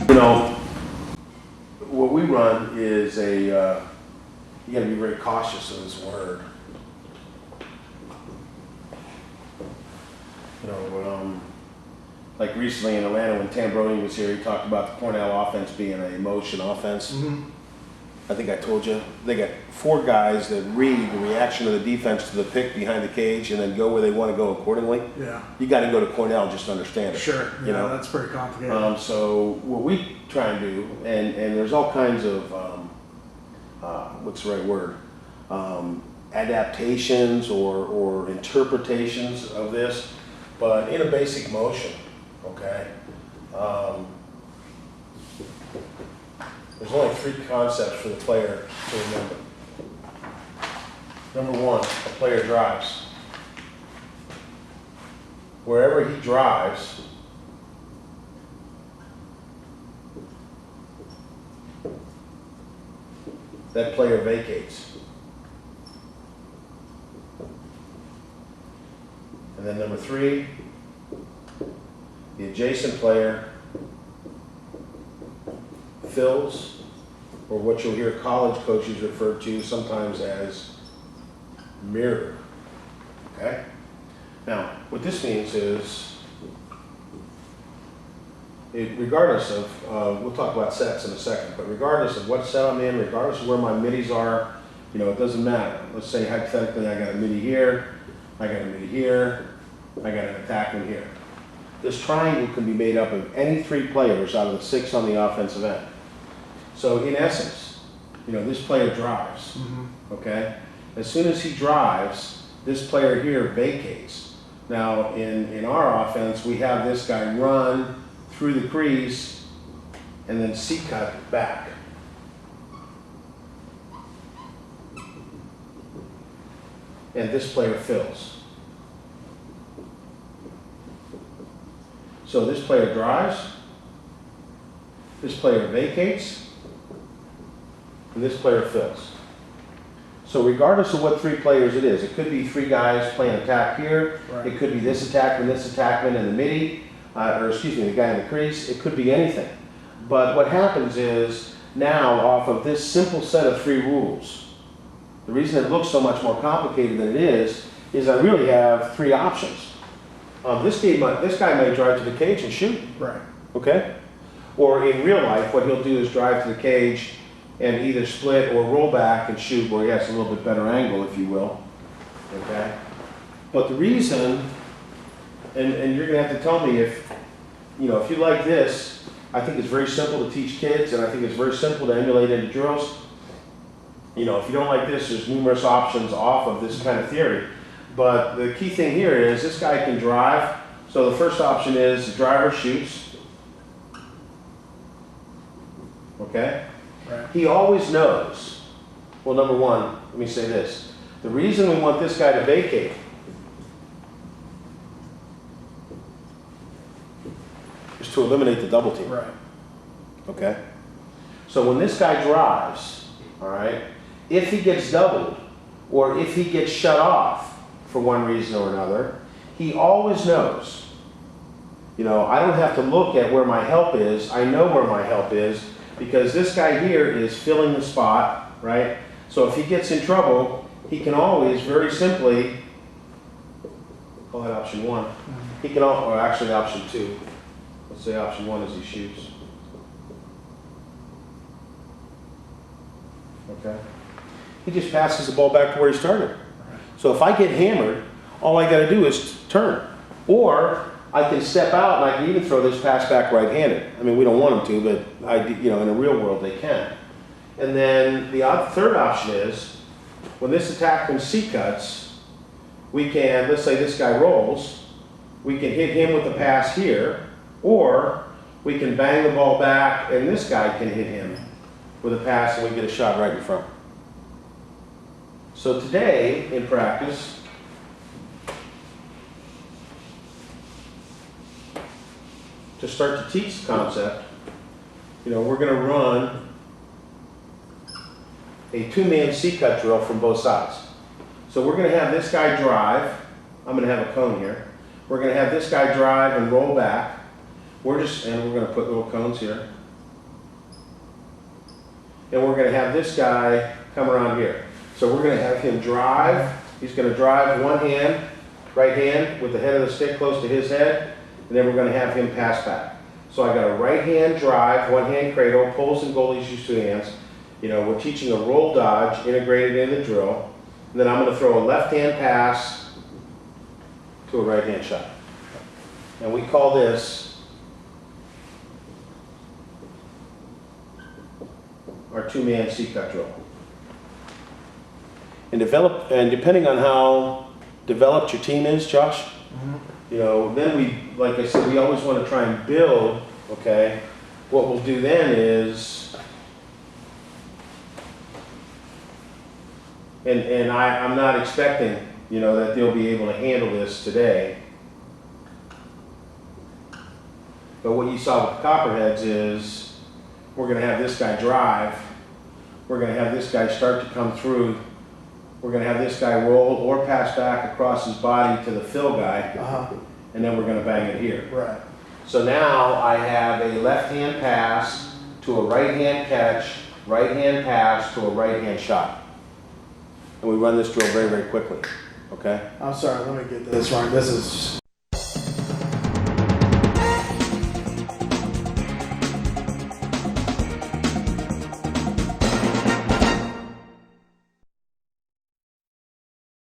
You know, what we run is you gotta be very cautious of this word. You know, like recently in Atlanta when Tambroni was here, he talked about the Cornell offense being a motion offense. Mm-hmm. I think I told you, they got 4 guys that read the reaction of the defense to the pick behind the cage and then go where they want to go accordingly. Yeah. You got to go to Cornell just to understand it. Sure. Yeah, you know? that's pretty complicated. So what we try and do, and there's all kinds of, what's the right word? Adaptations or interpretations of this, but in a basic motion, okay? There's only 3 concepts for the player to remember. Number 1, a player drives. Wherever he drives, that player vacates. And then number 3, the adjacent player fills, or what you'll hear college coaches refer to sometimes as mirror. Okay? Now, what this means is, regardless of, we'll talk about sets in a second, but regardless of what set I'm in, regardless of where my middies are, you know, it doesn't matter. Let's say hypothetically I got a middy here, I got a middy here, I got an attackman here. This triangle can be made up of any 3 players out of the 6 on the offensive end. So in essence, you know, this player drives, okay? As soon as he drives, this player here vacates. Now, in our offense, we have this guy run through the crease and then C-cut back. And this player fills. So this player drives, this player vacates, and this player fills. So regardless of what 3 players it is, it could be 3 guys playing attack here, Right. it could be this attackman in the midi, or excuse me, the guy in the crease, it could be anything. But what happens is, now off of this simple set of 3 rules, the reason it looks so much more complicated than it is I really have 3 options. This guy may drive to the cage and shoot. Right. Okay? Or in real life, what he'll do is drive to the cage and either split or roll back and shoot where he has a little bit better angle, if you will. Okay? But the reason, and you're going to have to tell me if you like this, I think it's very simple to teach kids, and I think it's very simple to emulate into drills. You know, if you don't like this, there's numerous options off of this kind of theory. But the key thing here is this guy can drive. So the first option is the driver shoots. Okay? Right. He always knows. Well, number 1, let me say this. The reason we want this guy to vacate is to eliminate the double team. Right. Okay? So when this guy drives, all right, if he gets doubled or if he gets shut off for one reason or another, he always knows. You know, I don't have to look at where my help is. I know where my help is because this guy here is filling the spot, right? So if he gets in trouble, he can always very simply, call that option 1. He can, or actually option 2. Let's say option 1 is he shoots. Okay. He just passes the ball back to where he started. So if I get hammered, all I got to do is turn. Or I can step out and I can even throw this pass back right-handed. I mean, we don't want them to, but in the real world they can. And then the third option is, when this attackman C-cuts, we can, let's say this guy rolls, we can hit him with the pass here, or we can bang the ball back and this guy can hit him with a pass and we get a shot right in front. So today, in practice, to start to teach the concept, we're going to run a 2-man C-cut drill from both sides. So we're going to have this guy drive. I'm going to have a cone here. We're going to have this guy drive and roll back. And we're going to put little cones here. and we're gonna have this guy come around here. So we're gonna have him drive, he's gonna drive one hand, right hand, with the head of the stick close to his head, and then we're gonna have him pass back. So I got a right hand drive, one hand cradle, poles and goalies use two hands. You know, we're teaching a roll dodge integrated in the drill. And then I'm gonna throw a left hand pass to a right hand shot. And we call this our two-man C-cut drill. And depending on how developed your team is, Josh, you know, then we, like I said, we always want to try and build, okay? What we'll do then is, and I'm not expecting, you know, that they'll be able to handle this today. But what you saw with the Copperheads is, we're gonna have this guy drive, we're gonna have this guy start to come through, we're gonna have this guy roll or pass back across his body to the fill guy, and then we're gonna bang it here. Right. So now I have a left hand pass to a right hand catch, right hand pass to a right hand shot. And we run this drill very, very quickly, okay? I'm sorry, let me get this right. This is